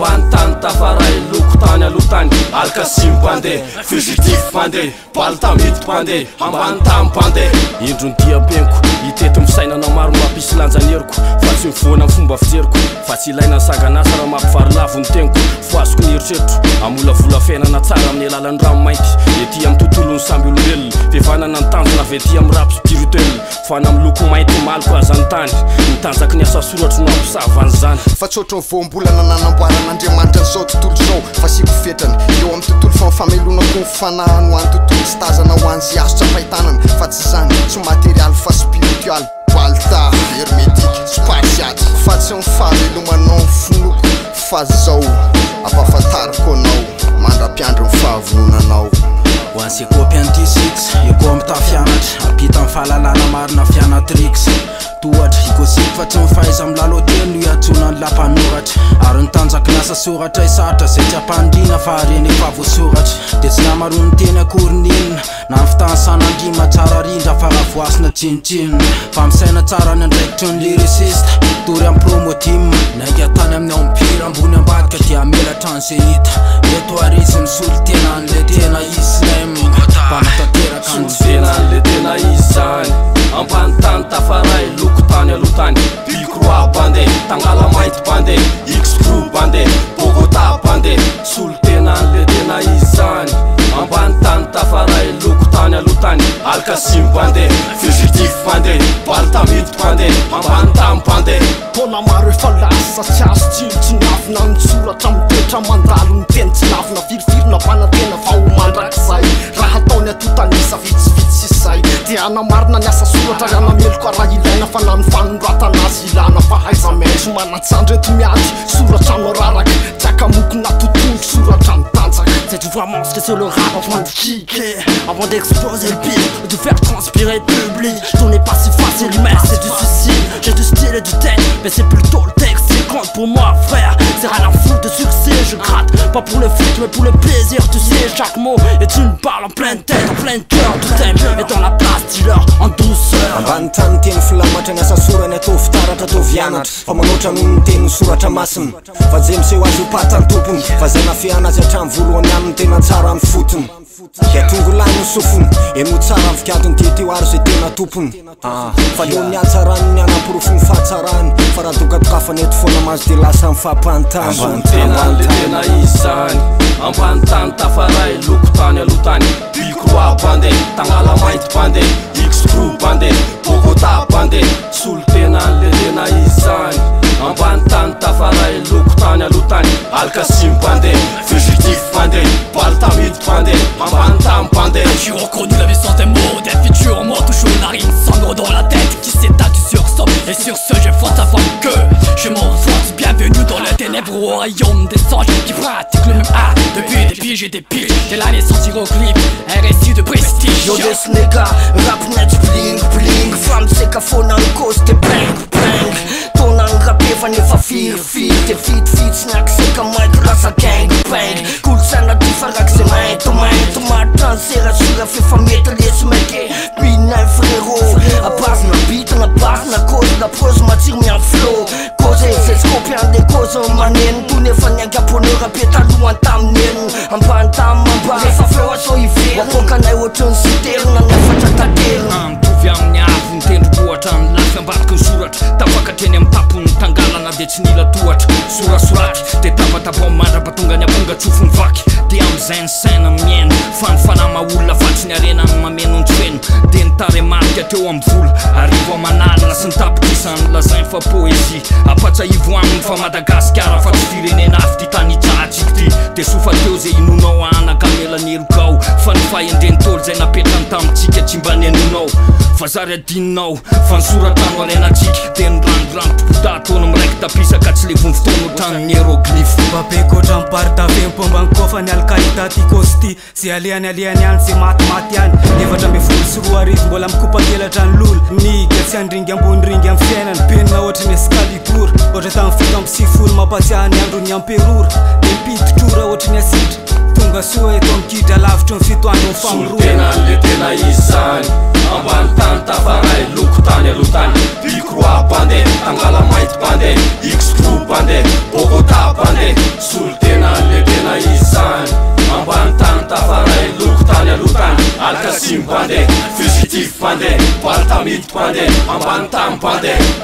ambany tany tafaray loko tany alotany alkasim pande fugitif pande baltamit pande ambany tam pande indrony diabenko itety misainana maro mampisy lanjanieriko fa tsy mivoana amin'ny fomba fijeriko fa tsy ilaina saganasa raha mampifary ny teniko foazoko ny eritreritro amolavola fiainana tsara amin'ny alalan'ny rano mainty ety amin'ny tontolon'ny samby olombelona fivanana ny tanjona avy ety amin'ny rap spirituel fana amin'ny loko mainty maloko azany tany mitanjaky ny asa soratro no ampisavany zany fa tsotra ny voambolana nanamboaran'Andriamanitra n'izao tontolo zao fa siko fetrany eo amin'ny tontolo fa mifamelonako ny fanahany ho an'ny tontolo tsy tazana ho an'zy azotra fahitanana fa tsy zany tsy matérial fa spiritual balta hermétique spatiaty fa tsy mifamelomanao ny fonoko fa zao ampahafantariko anao mandra-piandro ny fahavononanao ho an'sekoapy an'ty6 eko mitafianatra apita amin'ny fahalalana marina fianatrix tohatra ikosiko fa tsy mifaiza amin'ny lalotelo no iatsona ny lampanoratra ary nitanjaky nasa soratra isatra zay tsy ampandrina fa hareny efa voasoratra dia tsy namaroa ny teny akorin'inona na ny fitany sanandrima tsara rindra fa raha voasina tsinitsinona fa misaina tsara ny andraikitry ny lyriciste tory amin'ny promotim nainga tany amin'ny empire ambony ambadika dia melatra ny zay hita eto arisy misolo tena an'le tena islam mpanatanteraka ny tena an'le tena izy zany ambany tany tafaray loko tany alotany bikroa bande tangala mainty bande xcrew bande bogota bande solo tena an'le tena izy zany ambany tany tafaray loko tany alotany alkasim bande fugitif bande baltamit bande ambany tam bande tona maro efa lasa tsy azo tsilo tsy niavina mitsoratra mitoetra mandalo ny teny tsy lavina virvirina mpanantena fa ho mandrakizay raha ataony atotanisa vitsivitsy izay dia anamarina ny asa soratra ry anameloko araha ilaina fa na ny fanoratanazy ilana fa haiza mainso manatsandreto miady soratra no raraka tsy akamokona totondro soratra mitanjaka. C'est vraiment ce que c'est le rap avant de kicker, avant d'exploser le beat, de faire transpirer le public. Tout n'est pas si facile mais c'est du suicide. J'ai du style et du texte, mais c'est plutôt le texte qui compte pour moi frère. C'est rien à foutre de succès, je gratte pas pour le fric mais pour le plaisir. Tu sais chaque mot est une balle en pleine tête, en plein cœur. Tout aime est dans la place dealer en douceur. ambany tany teny filamatra ny asa sorany atao fitaratra atao vianatra fa manoatra noho ny teny soratra masina fa zay miseho azy ho patany tompony fa zay nafiana azy hatramy voalohany amin'ny tena tsara ny fotony dia tongolany ny sofony eno tsara ny fikatony teteo ary zay tena tompony fa leo ny atsarany ny anaporofony fahatsarany fa raha dokatokafany eto foana mazo dia lasa ny fahampantany tena an'le tena izy zany ambany tany tafaray loko tany alotany bikroa bande tangala mainty bande xcrew bande bogota bande solo tena an'le tena izy zany ambany tany tafaray loko tany alotany alkasim bande fugitif bande baltamit bande ambany tam bande. J'ai reconnu la puissance des mots, des futurs en moi toujours une narine sangre dans la tête qui s'étale sur ça. Et sur ce j'ai force avant que je m'enfonce. Bienvenue dans les ténèbres au royaume des anges qui pratiquent le même art depuis des piges et des piges. Dès la naissance hiéroglyphe, un récit de prestige. Yo des nigga, rap net bling bling. Femme c'est qu'à fond en cause t'es bang bang. Ton en rap est fan fa fear fear. T'es fit snack c'est comme Mike rasa gang bang. Cool sana different c'est main to ma transera sur fait famille les mecs. Puis neuf frérot, à base na beat na base na cause la prose m'attire mi en flow. Cause c'est scopian des causes manien. Tout ne fan y'a pour ne répéter loin tamnen. En bantam en bas fa flow so y fait. Wakoka na woton citer na fa tatater. Tovy amin'ny avy ny tendrombohatra ny lafy ambadika ny soratra tapaka teny amin'ny tapony tangalana dia tsy nila tohatra sorasoratra dia tavatapa mandrapatonga ny aponga tsofony vaky dia am'izay ny saina miaina fanofanama olona fatsy ny arena ny mameno ny tsoeno dia nitary marika teo amin'ny vola arivo amanalina sy ny tapitrisany lazainy fa poezie apatsahivo aminy fa madagasikara fa tsy firenena afy ty tany itsahatsika ty dia sofa teo zay inonao anakamelan'erokao fa ny fahendreny tolo zay napetrany tamitsika tsy mba ny anonao fa zary adininao fa nysoratrano arenatsika dia nirandorandro taona miraiky tapisaka tsy le vony fotoana ohatran'ny hieroglyphe babekotra mipartave mpomba nkofany alkaida ty kosti zay alehany any zay matimaty any efatra ambe folo sy roa arivo mbola mikopakelatra ny lolo niga tsy andringy ambony ringy amin'ny fiainany penina ohatry ny escalibour ohatra tamin'ny fito amby sivifolo mampatsiaha ny androny amperora dia mpititrora ohatry ny asitra tonga soa eto amikidra lavitry ny fito andro famoroa tena an'le tena izy zany ambany tany tafaray loko tany alotany bikroa bande tangala mainty bande xcrew bande bogota bande pande, palta miditra pande, ambany tany pande.